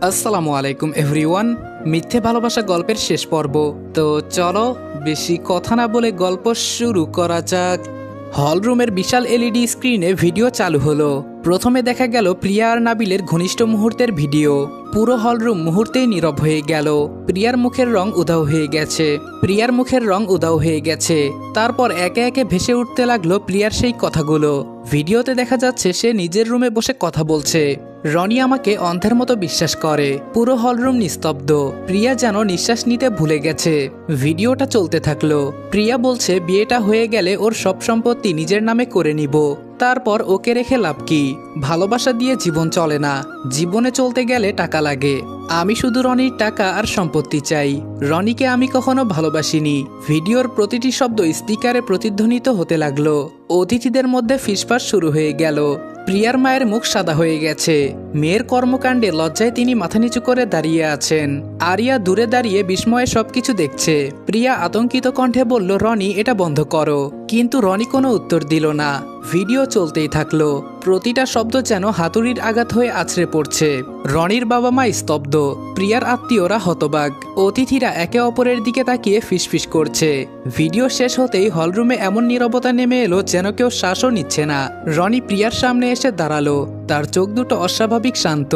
আসসালামু আলাইকুম এভরিওয়ান। মিথ্যে ভালোবাসা গল্পের শেষ পর্ব। তো চলো বেশি কথা না বলে গল্প শুরু করা যাক। হলরুমের বিশাল এলইডি স্ক্রিনে ভিডিও চালু হলো। প্রথমে দেখা গেল প্রিয়া আর নাবিলের ঘনিষ্ঠ মুহূর্তের ভিডিও। পুরো হলরুম মুহূর্তেই নীরব হয়ে গেল। প্রিয়ার মুখের রং উধাও হয়ে গেছে। তারপর একে একে ভেসে উঠতে লাগলো প্রিয়ার সেই কথাগুলো। ভিডিওতে দেখা যাচ্ছে সে নিজের রুমে বসে কথা বলছে। রনি আমাকে অন্ধের মতো বিশ্বাস করে। পুরো হলরুম নিস্তব্ধ। প্রিয়া যেন নিঃশ্বাস নিতে ভুলে গেছে। ভিডিওটা চলতে থাকলো। প্রিয়া বলছে বিয়েটা হয়ে গেলে ওর সব সম্পত্তি নিজের নামে করে নিব। তারপর ওকে রেখে লাভ কি? ভালোবাসা দিয়ে জীবন চলে না, জীবনে চলতে গেলে টাকা লাগে। আমি শুধু রনির টাকা আর সম্পত্তি চাই। রনিকে আমি কখনো ভালোবাসিনি। ভিডিওর প্রতিটি শব্দ স্পিকারে প্রতিধ্বনিত হতে লাগলো। অতিথিদের মধ্যে ফিসফাস শুরু হয়ে গেল। প্রিয়ার মায়ের মুখ সাদা হয়ে গেছে। মেয়ের কর্মকাণ্ডে লজ্জায় তিনি মাথা নিচু করে দাঁড়িয়ে আছেন। আরিয়া দূরে দাঁড়িয়ে বিস্ময়ে সবকিছু দেখছে। প্রিয়া আতঙ্কিত কণ্ঠে বলল, রনি এটা বন্ধ করো। কিন্তু রনি কোনো উত্তর দিল না। ভিডিও চলতেই থাকলো। প্রতিটা শব্দ যেন হাতুড়ির আঘাত হয়ে আছড়ে পড়ছে। রনির বাবা মা স্তব্ধ। প্রিয়ার আত্মীয়রা হতবাক। অতিথিরা একে অপরের দিকে তাকিয়ে ফিসফিস করছে। ভিডিও শেষ হতেই হলরুমে এমন নীরবতা নেমে এলো যেন কেউ শ্বাসও নিচ্ছে না। রনি প্রিয়ার সামনে এসে দাঁড়ালো। তার চোখ দুটো অস্বাভাবিক শান্ত।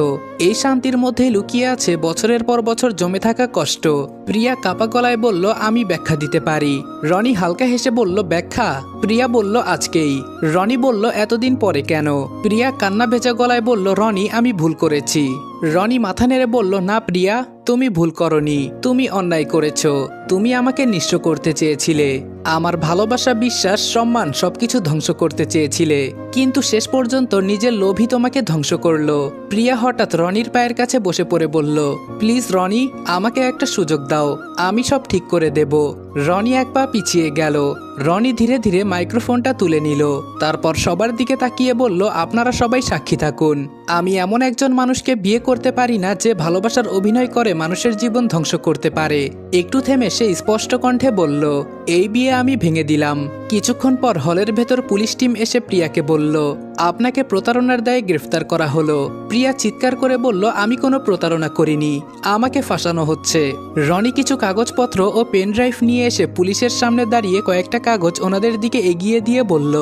এই শান্তির মধ্যে লুকিয়ে আছে বছরের পর বছর জমে থাকা কষ্ট। প্রিয়া কাপা গলায় বলল, আমি ব্যাখ্যা দিতে পারি। রনি হালকা হেসে বলল, ব্যাখ্যা? প্রিয়া বলল, আজকেই। রনি বলল, এতদিন পরে কেন? প্রিয়া কান্না ভেজা গলায় বলল, রনি আমি ভুল করেছি। রনি মাথা নেড়ে বলল, না প্রিয়া, তুমি ভুল করনি। তুমি অন্যায় করেছ। তুমি আমাকে নিঃস্ব করতে চেয়েছিলে। আমার ভালোবাসা, বিশ্বাস, সম্মান সবকিছু ধ্বংস করতে চেয়েছিলে। কিন্তু শেষ পর্যন্ত নিজের লোভই তোমাকে ধ্বংস করলো। প্রিয়া হঠাৎ রনির পায়ের কাছে বসে পড়ে বলল, প্লিজ রনি, আমাকে একটা সুযোগ দাও। আমি সব ঠিক করে দেব। রনি এক পা পিছিয়ে গেল। রনি ধীরে ধীরে মাইক্রোফোনটা তুলে নিল। তারপর সবার দিকে তাকিয়ে বলল, আপনারা সবাই সাক্ষী থাকুন। আমি এমন একজন মানুষকে বিয়ে করতে পারি না যে ভালোবাসার অভিনয় করে মানুষের জীবন ধ্বংস করতে পারে। একটু থেমে সে স্পষ্ট কণ্ঠে বলল, এই বিয়ে আমি ভেঙে দিলাম। কিছুক্ষণ পর হলের ভেতর পুলিশ টিম এসে প্রিয়াকে বলল, আপনাকে প্রতারণার দায়ে গ্রেফতার করা হলো। প্রিয়া চিৎকার করে বলল, আমি কোনো প্রতারণা করিনি, আমাকে ফাঁসানো হচ্ছে। রনি কিছু কাগজপত্র ও পেন ড্রাইভ নিয়ে এসে পুলিশের সামনে দাঁড়িয়ে কয়েকটা কাগজ ওনাদের দিকে এগিয়ে দিয়ে বলল,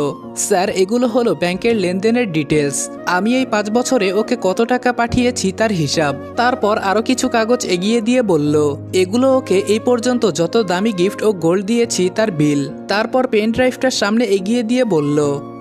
স্যার এগুলো হলো ব্যাংকের লেনদেনের ডিটেলস। আমি এই 5 বছরে ওকে কত টাকা পাঠিয়েছি তার হিসাব। তারপর আরো কিছু কাগজ এগিয়ে দিয়ে বলল, এগুলো ওকে এই পর্যন্ত যত দামি গিফট ও গোল্ড দিয়েছি তার বিল। তারপর পেন ড্রাইভটার সামনে এগিয়ে দিয়ে বলল,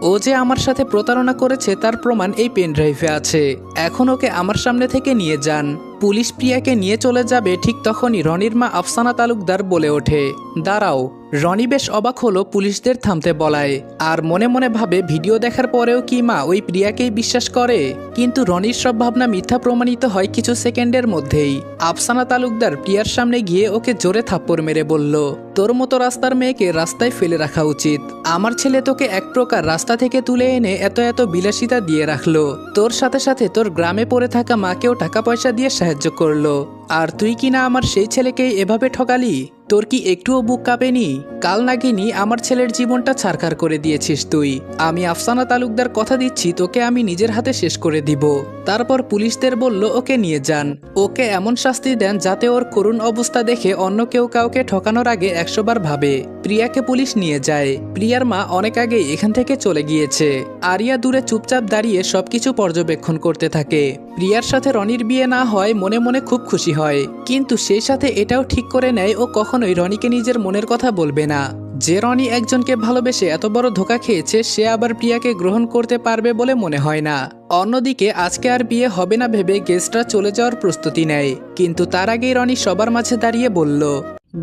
ও যে আমার সাথে প্রতারণা করেছে তার প্রমাণ এই পেন ড্রাইভে আছে। এখন ওকে আমার সামনে থেকে নিয়ে যান। পুলিশ প্রিয়াকে নিয়ে চলে যাবে ঠিক তখনই রনির মা আফসানা তালুকদার বলে ওঠে, দাঁড়াও। রনি বেশ অবাক হলো পুলিশদের থামতে বলায়। আর মনে মনে ভাবে, ভিডিও দেখার পরেও কি মা ওই প্রিয়াকেই বিশ্বাস করে? কিন্তু রনির সব ভাবনা মিথ্যা প্রমাণিত হয় কিছু সেকেন্ডের মধ্যেই। আফসানা তালুকদার প্রিয়ার সামনে গিয়ে ওকে জোরে থাপ্পড় মেরে বলল, তোর মতো রাস্তার মেয়েকে রাস্তায় ফেলে রাখা উচিত। আমার ছেলে তোকে এক প্রকার রাস্তা থেকে তুলে এনে এত এত বিলাসিতা দিয়ে রাখলো। তোর সাথে সাথে তোর গ্রামে পড়ে থাকা মাকেও টাকা পয়সা দিয়ে সাহায্য করলো। আর তুই কিনা আমার সেই ছেলেকেই এভাবে ঠকালি? তোর কি একটুও বুক কাঁপেনি? কাল নাগিনি আমার ছেলের জীবনটা ছারখার করে দিয়েছিস তুই। আমি আফসানা তালুকদার কথা দিচ্ছি, তোকে আমি নিজের হাতে শেষ করে দিব। তারপর পুলিশদের বলল, ওকে নিয়ে যান। ওকে এমন শাস্তি দেন যাতে ওর করুণ অবস্থা দেখে অন্য কেউ কাউকে ঠকানোর আগে 100 বার ভাবে। প্রিয়াকে পুলিশ নিয়ে যায়। প্রিয়ার মা অনেক আগেই এখান থেকে চলে গিয়েছে। আরিয়া দূরে চুপচাপ দাঁড়িয়ে সবকিছু পর্যবেক্ষণ করতে থাকে। প্রিয়ার সাথে রনির বিয়ে না হয় মনে মনে খুব খুশি হয়, কিন্তু সেই সাথে এটাও ঠিক করে নেয় ও কখনোই রনিকে নিজের মনের কথা বলবে না। যে রনি একজনকে ভালোবেসে এত বড় ধোঁকা খেয়েছে, সে আবার প্রিয়াকে গ্রহণ করতে পারবে বলে মনে হয় না। অন্যদিকে আজকে আর বিয়ে হবে না ভেবে গেস্টরা চলে যাওয়ার প্রস্তুতি নেয়। কিন্তু তার আগেই রনি সবার মাঝে দাঁড়িয়ে বলল,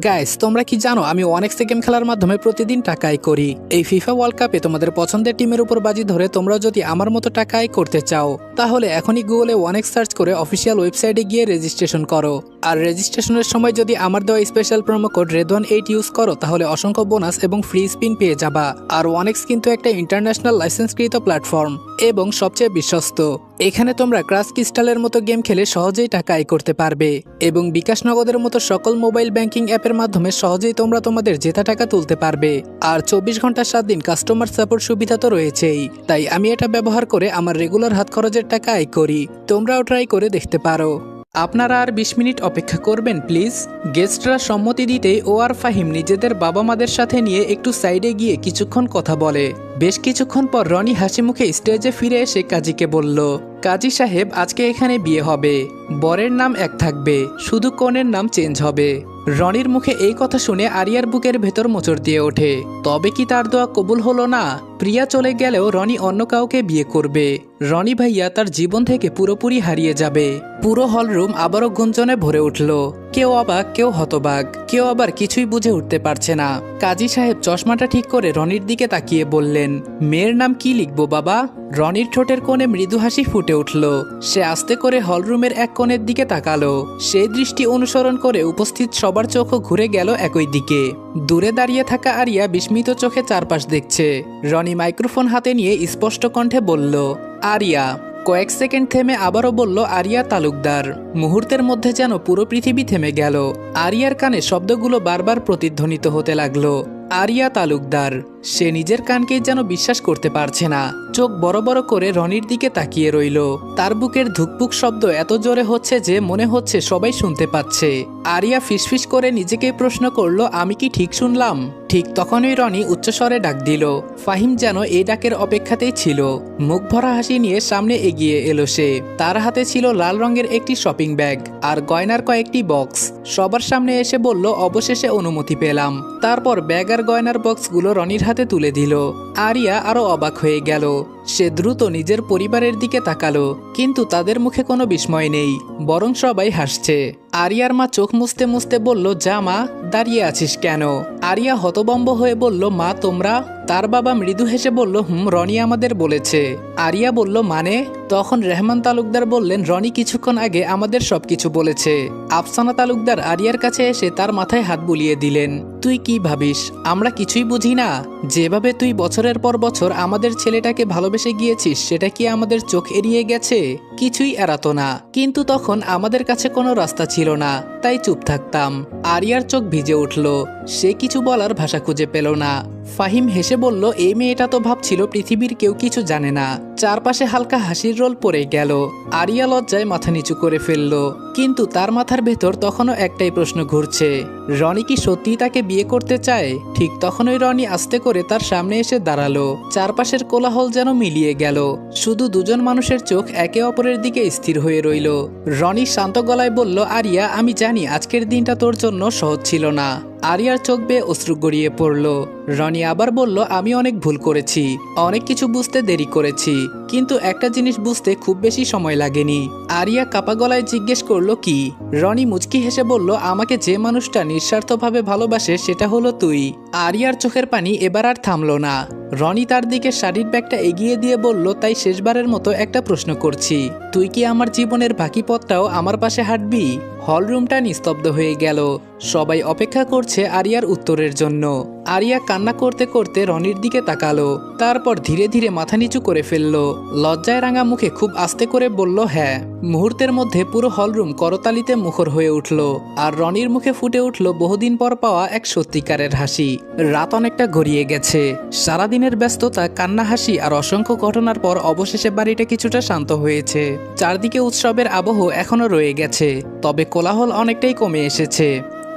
গাইস, তোমরা কি জানো আমি ওয়ানেক্সে গেম খেলার মাধ্যমে প্রতিদিন টাকা আয় করি। এই ফিফা ওয়ার্ল্ড কাপে তোমাদের পছন্দের টিমের উপর বাজি ধরে তোমরাও যদি আমার মতো টাকা আয় করতে চাও, তাহলে এখনই গুগলে ওয়ানেক্স সার্চ করে অফিসিয়াল ওয়েবসাইটে গিয়ে রেজিস্ট্রেশন করো। আর রেজিস্ট্রেশনের সময় যদি আমার দেওয়া special promo code REDOAN8 use করো, তাহলে অসংখ্য বোনাস এবং ফ্রি স্পিন পেয়ে যাবা। আর ওয়ানেক্স কিন্তু একটা ইন্টারন্যাশনাল লাইসেন্সকৃত প্ল্যাটফর্ম এবং সবচেয়ে বিশ্বস্ত। এখানে তোমরা ক্রাশ ক্রিস্টালের মতো গেম খেলে সহজেই টাকা আয় করতে পারবে এবং বিকাশ নগদের মতো সকল মোবাইল ব্যাংকিং অ্যাপের মাধ্যমে সহজেই তোমরা তোমাদের জেতা টাকা তুলতে পারবে। আর 24 ঘন্টা 7 দিন কাস্টমার সাপোর্ট সুবিধা তো রয়েছেই। তাই আমি এটা ব্যবহার করে আমার রেগুলার হাত খরচের টাকা আয় করি। তোমরাও ট্রাই করে দেখতে পারো। আপনারা আর 20 মিনিট অপেক্ষা করবেন প্লিজ। গেস্টরা সম্মতি দিতেই ও আর ফাহিম নিজেদের বাবা মাদের সাথে নিয়ে একটু সাইডে গিয়ে কিছুক্ষণ কথা বলে। বেশ কিছুক্ষণ পর রনি হাসি মুখে স্টেজে ফিরে এসে কাজীকে বলল, কাজী সাহেব, আজকে এখানে বিয়ে হবে। বরের নাম এক থাকবে, শুধু কনের নাম চেঞ্জ হবে। রনির মুখে এই কথা শুনে আরিয়ার বুকের ভেতর মোচড় দিয়ে ওঠে। তবে কি তার দোয়া কবুল হলো না? প্রিয়া চলে গেলেও রনি অন্য কাউকে বিয়ে করবে। রনি ভাইয়া তার জীবন থেকে পুরোপুরি হারিয়ে যাবে। পুরো হলরুম আবারও গুঞ্জনে ভরে উঠল। কেউ অবাক, কেউ হতবাক, কেউ আবার কিছুই বুঝে উঠতে পারছে না। কাজী সাহেব চশমাটা ঠিক করে রনির দিকে তাকিয়ে বললেন, মেয়ের নাম কি লিখবো বাবা? রনির ঠোঁটের কোণে মৃদু হাসি ফুটে উঠল। সে আস্তে করে হলরুমের এক কোণের দিকে তাকালো। সেই দৃষ্টি অনুসরণ করে উপস্থিত সবার চোখও ঘুরে গেল একই দিকে। দূরে দাঁড়িয়ে থাকা আরিয়া বিস্মিত চোখে চারপাশ দেখছে। রনি মাইক্রোফোন হাতে নিয়ে স্পষ্ট কণ্ঠে বলল, আরিয়া। কয়েক সেকেন্ড থেমে আবারও বলল, আরিয়া তালুকদার। মুহূর্তের মধ্যে যেন পুরো পৃথিবী থেমে গেল। আরিয়ার কানে শব্দগুলো বারবার প্রতিধ্বনিত হতে লাগলো, আরিয়া তালুকদার। সে নিজের কানকেই যেন বিশ্বাস করতে পারছে না। চোখ বড় বড় করে রনির দিকে তাকিয়ে রইল। তার বুকের ধুকপুক শব্দ এত জোরে হচ্ছে যে মনে হচ্ছে সবাই শুনতে পাচ্ছে। আরিয়া ফিসফিস করে নিজেকে প্রশ্ন করলো, আমি কি ঠিক শুনলাম? ঠিক তখনই রনি উচ্চস্বরে ডাক দিল। ফাহিম যেন এই ডাকের অপেক্ষাতেই ছিল। মুখ ভরা হাসি নিয়ে সামনে এগিয়ে এলো সে। তার হাতে ছিল লাল রঙের একটি শপিং ব্যাগ আর গয়নার কয়েকটি বক্স। সবার সামনে এসে বলল, অবশেষে অনুমতি পেলাম। তারপর ব্যাগ আর গয়নার বক্সগুলো রনির হাতে তুলে দিল। আরিয়া আরো অবাক হয়ে গেল। সে দ্রুত নিজের পরিবারের দিকে তাকালো, কিন্তু তাদের মুখে কোনো বিস্ময় নেই, বরং সবাই হাসছে। আরিয়ার মা চোখ মুছতে মুছতে বলল, যা মা, দাঁড়িয়ে আছিস কেন? আরিয়া হতবম্ব হয়ে বলল, মা তোমরা? তার বাবা মৃদু হেসে বলল, রনি আমাদের বলেছে। আরিয়া বলল, মানে? তখন রেহমান তালুকদার বললেন, রনি কিছুক্ষণ আগে আমাদের সবকিছু বলেছে। আফসানা তালুকদার আরিয়ার কাছে এসে তার মাথায় হাত বুলিয়ে দিলেন। তুই কি ভাবিস আমরা কিছুই বুঝি না? যেভাবে তুই বছরের পর বছর আমাদের ছেলেটাকে ভালোবেসে গিয়েছিস, সেটা কি আমাদের চোখ এড়িয়ে গেছে? কিছুই এড়াতো না, কিন্তু তখন আমাদের কাছে কোনো রাস্তা ছিল না, তাই চুপ থাকতাম। আরিয়ার চোখ ভিজে উঠল। সে কিছু বলার ভাষা খুঁজে পেল না। ফাহিম হেসে বলল, এই মেয়েটা তো ভাবছিল পৃথিবীর কেউ কিছু জানে না। চারপাশে হালকা হাসির রোল পড়ে গেল। আরিয়া লজ্জায় মাথা নিচু করে ফেলল, কিন্তু তার মাথার ভেতর তখনও একটাই প্রশ্ন ঘুরছে, রনি কি সত্যিই তাকে বিয়ে করতে চায়? ঠিক তখনই রনি আস্তে করে তার সামনে এসে দাঁড়ালো। চারপাশের কোলাহল যেন মিলিয়ে গেল। শুধু দুজন মানুষের চোখ একে অপরের দিকে স্থির হয়ে রইল। রনি শান্ত গলায় বলল, আরিয়া, আমি জানি আজকের দিনটা তোর জন্য সহজ ছিল না। আরিয়ার চোখ বেয়ে অশ্রু গড়িয়ে পড়ল। রনি আবার বলল, আমি অনেক ভুল করেছি, অনেক কিছু বুঝতে দেরি করেছি, কিন্তু একটা জিনিস বুঝতে খুব বেশি সময় লাগেনি। আরিয়া কাপা গলায় জিজ্ঞেস করলো, কি? রনি মুচকি হেসে বলল, আমাকে যে মানুষটা নিঃস্বার্থভাবে ভালোবাসে সেটা হলো তুই। আরিয়ার চোখের পানি এবার আর থামলো না। রনি তার দিকে শাড়ির ব্যাগটা এগিয়ে দিয়ে বলল, তাই শেষবারের মতো একটা প্রশ্ন করছি, তুই কি আমার জীবনের বাকি পথটাও আমার পাশে হাঁটবি? হলরুমটা নিস্তব্ধ হয়ে গেল। সবাই অপেক্ষা করছে আরিয়ার উত্তরের জন্য। আরিয়া কান্না করতে করতে রনির দিকে তাকালো, তারপর ধীরে ধীরে মাথা নিচু করে ফেলল। লজ্জায় রাঙা মুখে খুব আস্তে করে বলল, হ্যাঁ। মুহূর্তের মধ্যে পুরো হলরুম করতালিতে মুখর হয়ে উঠল, আর রনির মুখে ফুটে উঠল বহুদিন পর পাওয়া এক সত্যিকারের হাসি। রাত অনেকটা গড়িয়ে গেছে। সারাদিনের ব্যস্ততা, কান্না, হাসি আর অসংখ্য ঘটনার পর অবশেষে বাড়িটা কিছুটা শান্ত হয়েছে। চারদিকে উৎসবের আবহ এখনো রয়ে গেছে, তবে কোলাহল অনেকটাই কমে এসেছে।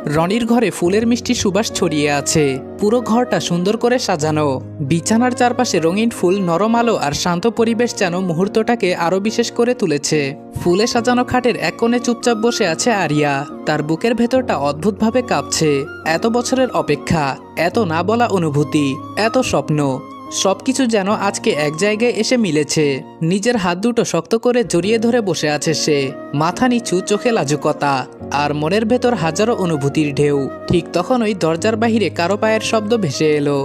রনির ঘরে ফুলের মিষ্টি সুবাস ছড়িয়ে আছে। পুরো ঘরটা সুন্দর করে সাজানো। বিছানার চারপাশে রঙিন ফুল, নরম আলো আর শান্ত পরিবেশ যেন মুহূর্তটাকে আরো বিশেষ করে তুলেছে। ফুলে সাজানো খাটের এক কোণে চুপচাপ বসে আছে আরিয়া। তার বুকের ভেতরটা অদ্ভুতভাবে কাঁপছে। এত বছরের অপেক্ষা, এত না বলা অনুভূতি, এত স্বপ্ন, সবকিছু যেন আজকে এক জায়গায় এসে মিলেছে। নিজের হাত দুটো শক্ত করে জড়িয়ে ধরে বসে আছে সে। মাথা নিচু, চোখে লাজুকতা, আর মনের ভেতর হাজারো অনুভূতির ঢেউ। ঠিক তখনই দরজার বাহিরে কারো পায়ের শব্দ ভেসে এলো।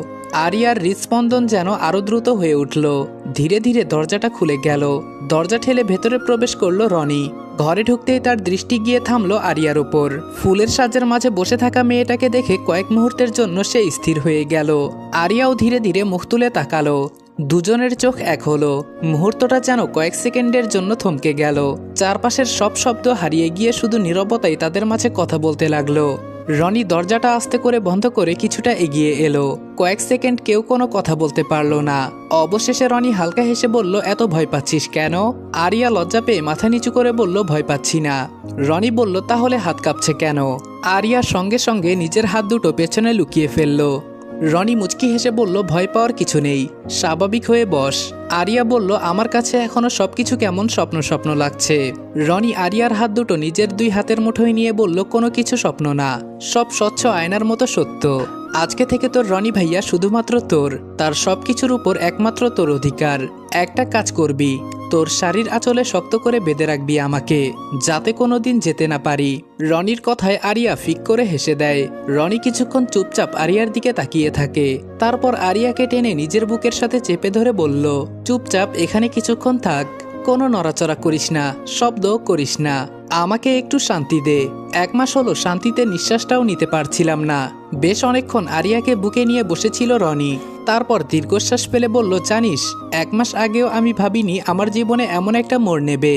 আরিয়ার হৃদস্পন্দন যেন আরো দ্রুত হয়ে উঠল। ধীরে ধীরে দরজাটা খুলে গেল। দরজা ঠেলে ভেতরে প্রবেশ করলো রনি। ঘরে ঢুকতেই তার দৃষ্টি গিয়ে থামলো আরিয়ার উপর। ফুলের সাজের মাঝে বসে থাকা মেয়েটাকে দেখে কয়েক মুহূর্তের জন্য সে স্থির হয়ে গেল। আরিয়াও ধীরে ধীরে মুখ তুলে তাকালো। দুজনের চোখ এক হলো। মুহূর্তটা যেন কয়েক সেকেন্ডের জন্য থমকে গেল। চারপাশের সব শব্দ হারিয়ে গিয়ে শুধু নীরবতাই তাদের মাঝে কথা বলতে লাগলো। রনি দরজাটা আস্তে করে বন্ধ করে কিছুটা এগিয়ে এলো। কয়েক সেকেন্ড কেউ কোনো কথা বলতে পারলো না। অবশেষে রনি হালকা হেসে বলল, এত ভয় পাচ্ছিস কেন? আরিয়া লজ্জা পেয়ে মাথা নিচু করে বলল, ভয় পাচ্ছি না। রনি বলল, তাহলে হাত কাঁপছে কেন? আরিয়া সঙ্গে সঙ্গে নিজের হাত দুটো পেছনে লুকিয়ে ফেলল। রনি মুচকি হেসে বলল, ভয় পাওয়ার কিছু নেই, স্বাভাবিক হয়ে বস। আরিয়া বলল, আমার কাছে এখনো সবকিছু কেমন স্বপ্ন স্বপ্ন লাগছে। রনি আরিয়ার হাত দুটো নিজের দুই হাতের মুঠোয় নিয়ে বলল, কোনো কিছু স্বপ্ন না, সব স্বচ্ছ আয়নার মতো সত্য। আজকে থেকে তোর রনি ভাইয়া শুধুমাত্র তোর, তার সবকিছুর উপর একমাত্র তোর অধিকার। একটা কাজ করবি, তোর শাড়ির আঁচলে শক্ত করে বেঁধে রাখবি আমাকে, যাতে কোনোদিন যেতে না পারি। রনির কথায় আরিয়া ফিক করে হেসে দেয়। রনি কিছুক্ষণ চুপচাপ আরিয়ার দিকে তাকিয়ে থাকে। তারপর আরিয়াকে টেনে নিজের বুকের সাথে চেপে ধরে বলল, চুপচাপ এখানে কিছুক্ষণ থাক, কোনো নড়াচড়া করিস না, শব্দও করিস না, আমাকে একটু শান্তি দে। 1 মাস হলো শান্তিতে নিঃশ্বাসটাও নিতে পারছিলাম না। বেশ অনেকক্ষণ আরিয়াকে বুকে নিয়ে বসেছিল রনি। তারপর দীর্ঘশ্বাস ফেলে বলল, জানিস 1 মাস আগেও আমি ভাবিনি আমার জীবনে এমন একটা মোড় নেবে।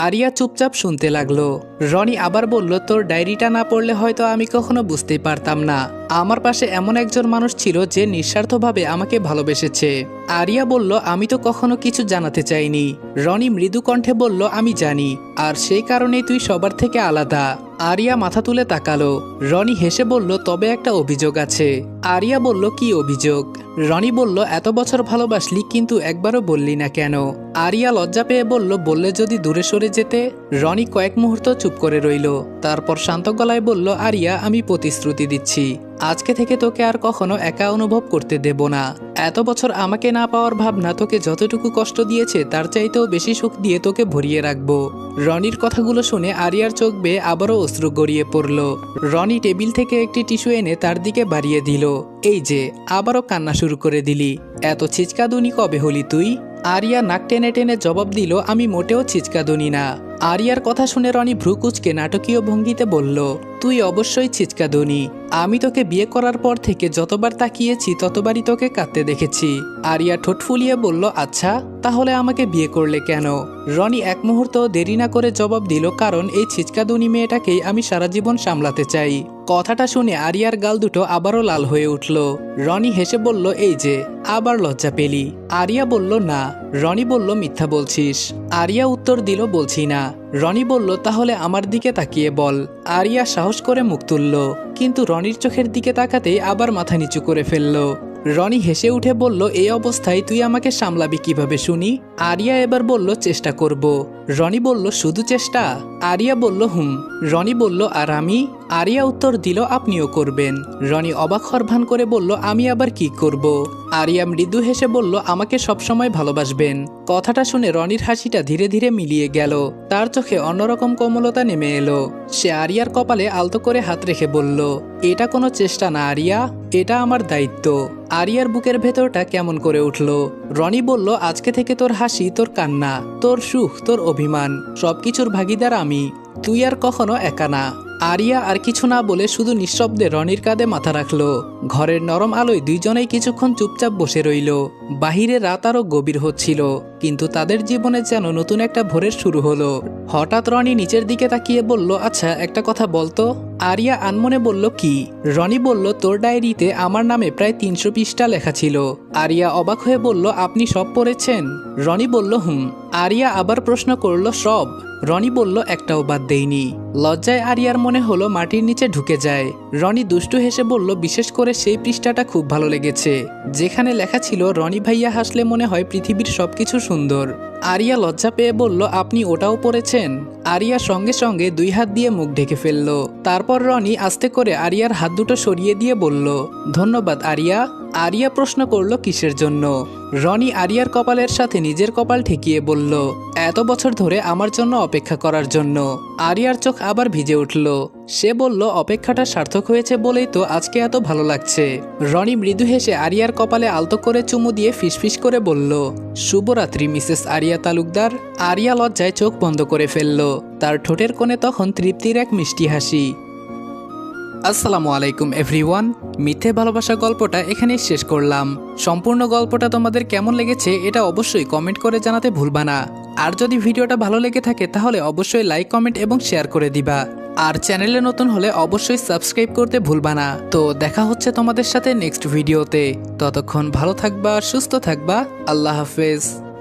আরিয়া চুপচাপ শুনতে লাগলো। রনি আবার বলল, তোর ডায়েরিটা না পড়লে হয়তো আমি কখনো বুঝতেই পারতাম না আমার পাশে এমন একজন মানুষ ছিল যে নিঃস্বার্থভাবে আমাকে ভালোবেসেছে। আরিয়া বলল, আমি তো কখনো কিছু জানাতে চাইনি। রনি মৃদু কণ্ঠে বলল, আমি জানি, আর সেই কারণেই তুই সবার থেকে আলাদা। আরিয়া মাথা তুলে তাকালো। রনি হেসে বলল, তবে একটা অভিযোগ আছে। আরিয়া বলল, কি অভিযোগ? রনি বলল, এত বছর ভালোবাসলি কিন্তু একবারও বললি না কেন? আরিয়া লজ্জা পেয়ে বলল, বললে যদি দূরে সরে যেতে। রনি কয়েক মুহূর্ত চুপ করে রইল। তারপর শান্ত গলায় বলল, আরিয়া, আমি প্রতিশ্রুতি দিচ্ছি, আজকে থেকে তোকে আর কখনো একা অনুভব করতে দেব না। এত বছর আমাকে না পাওয়ার ভাবনা তোকে যতটুকু কষ্ট দিয়েছে তার চাইতেও বেশি সুখ দিয়ে তোকে ভরিয়ে রাখবো। রনির কথাগুলো শুনে আরিয়ার চোখ বেয়ে আবারও অশ্রু গড়িয়ে পড়ল। রনি টেবিল থেকে একটি টিস্যু এনে তার দিকে বাড়িয়ে দিল। এই যে, আবারও কান্না শুরু করে দিলি, এত ছিচকাদুনি কবে হলি তুই? আরিয়া নাক টেনে টেনে জবাব দিল, আমি মোটেও ছিচকাদুনি না। আরিয়ার কথা শুনে রনি ভ্রু কুঁচকে নাটকীয় ভঙ্গিতে বলল, তুই অবশ্যই ছিচকাদুনি। আমি তোকে বিয়ে করার পর থেকে যতবার তাকিয়েছি ততবারই তোকে কাঁদতে দেখেছি। আরিয়া ঠোঁট ফুলিয়ে বলল, আচ্ছা, তাহলে আমাকে বিয়ে করলে কেন? রনি এক মুহূর্ত দেরি না করে জবাব দিল, কারণ এই ছিচকাদুনি মেয়েটাকেই আমি সারা জীবন সামলাতে চাই। কথাটা শুনে আরিয়ার গাল দুটো আবারও লাল হয়ে উঠল। রনি হেসে বলল, এই যে, আবার লজ্জা পেলি? আরিয়া বলল, না। রনি বলল, মিথ্যা বলছিস? আরিয়া উত্তর দিল, বলছি না। রনি বলল, তাহলে আমার দিকে তাকিয়ে বল। আরিয়া সাহস করে মুখ তুলল, কিন্তু রনির চোখের দিকে তাকাতেই আবার মাথা নিচু করে ফেলল। রনি হেসে উঠে বলল, এই অবস্থায় তুই আমাকে সামলাবি কিভাবে শুনি? আরিয়া এবার বলল, চেষ্টা করব। রনি বলল, শুধু চেষ্টা? আরিয়া বলল, হুম। রনি বলল, আর আমি? আরিয়া উত্তর দিল, আপনিও করবেন। রনি অবাক হওয়ার ভান করে বলল, আমি আবার কি করব? আরিয়া মৃদু হেসে বলল, আমাকে সবসময় ভালোবাসবেন। কথাটা শুনে রনির হাসিটা ধীরে ধীরে মিলিয়ে গেল। তার চোখে অন্যরকম কোমলতা নেমে এলো। সে আরিয়ার কপালে আলতো করে হাত রেখে বলল, এটা কোনো চেষ্টা না আরিয়া, এটা আমার দায়িত্ব। আরিয়ার বুকের ভেতরটা কেমন করে উঠল। রনি বলল, আজকে থেকে তোর হাসি, তোর কান্না, তোর সুখ, তোর অভিমান, সবকিছুর ভাগিদার আমি। তুই আর কখনো একা না। আরিয়া আর কিছু না বলে শুধু নিঃশব্দে রনির কাঁধে মাথা রাখল। ঘরের নরম আলোয় দুইজনেই কিছুক্ষণ চুপচাপ বসে রইল। বাহিরে রাত আরো গভীর হচ্ছিল, কিন্তু তাদের জীবনে যেন নতুন একটা ভোরের শুরু হলো। হঠাৎ রনি নিচের দিকে তাকিয়ে বলল, আচ্ছা, একটা কথা বলতো? আরিয়া আনমনে বলল, কি? রনি বলল, তোর ডায়েরিতে আমার নামে প্রায় 300 পৃষ্ঠা লেখা ছিল। আরিয়া অবাক হয়ে বলল, আপনি সব পড়েছেন? রনি বলল, হুম। আরিয়া আবার প্রশ্ন করল, সব? রনি বলল, একটাও বাদ দেইনি। লজ্জায় আরিয়ার মনে হলো মাটির নিচে ঢুকে যায়। রনি দুষ্টু হেসে বলল, বিশেষ করে সেই পৃষ্ঠাটা খুব ভালো লেগেছে, যেখানে লেখা ছিল, রনি ভাইয়া হাসলে মনে হয় পৃথিবীর সবকিছু সুন্দর। আরিয়া লজ্জা পেয়ে বলল, আপনি ওটাও পড়েছেন? আরিয়া সঙ্গে সঙ্গে 2 হাত দিয়ে মুখ ঢেকে ফেলল। তারপর রনি আস্তে করে আরিয়ার হাত দুটো সরিয়ে দিয়ে বলল, ধন্যবাদ আরিয়া। আরিয়া প্রশ্ন করল, কিসের জন্য? রনি আরিয়ার কপালের সাথে নিজের কপাল ঠেকিয়ে বলল, এত বছর ধরে আমার জন্য অপেক্ষা করার জন্য। আরিয়ার চোখ আবার ভিজে উঠল। সে বলল, অপেক্ষাটা সার্থক হয়েছে বলেই তো আজকে এত ভালো লাগছে। রনি মৃদু হেসে আরিয়ার কপালে আলতো করে চুমু দিয়ে ফিসফিস করে বলল, শুভরাত্রি মিসেস আরিয়া তালুকদার। আরিয়া লজ্জায় চোখ বন্ধ করে ফেলল। তার ঠোঁটের কোণে তখন তৃপ্তির এক মিষ্টি হাসি। আসসালামু আলাইকুম এভরিওয়ান। মিথ্যে ভালোবাসা গল্পটা এখানেই শেষ করলাম। সম্পূর্ণ গল্পটা তোমাদের কেমন লেগেছে এটা অবশ্যই কমেন্ট করে জানাতে ভুলবা না। আর যদি ভিডিওটা ভালো লেগে থাকে তাহলে অবশ্যই লাইক, কমেন্ট এবং শেয়ার করে দিবা। আর চ্যানেলে নতুন হলে অবশ্যই সাবস্ক্রাইব করতে ভুলবা না। তো দেখা হচ্ছে তোমাদের সাথে নেক্সট ভিডিওতে। ততক্ষণ ভালো থাকবা, সুস্থ থাকবা। আল্লাহ হাফেজ।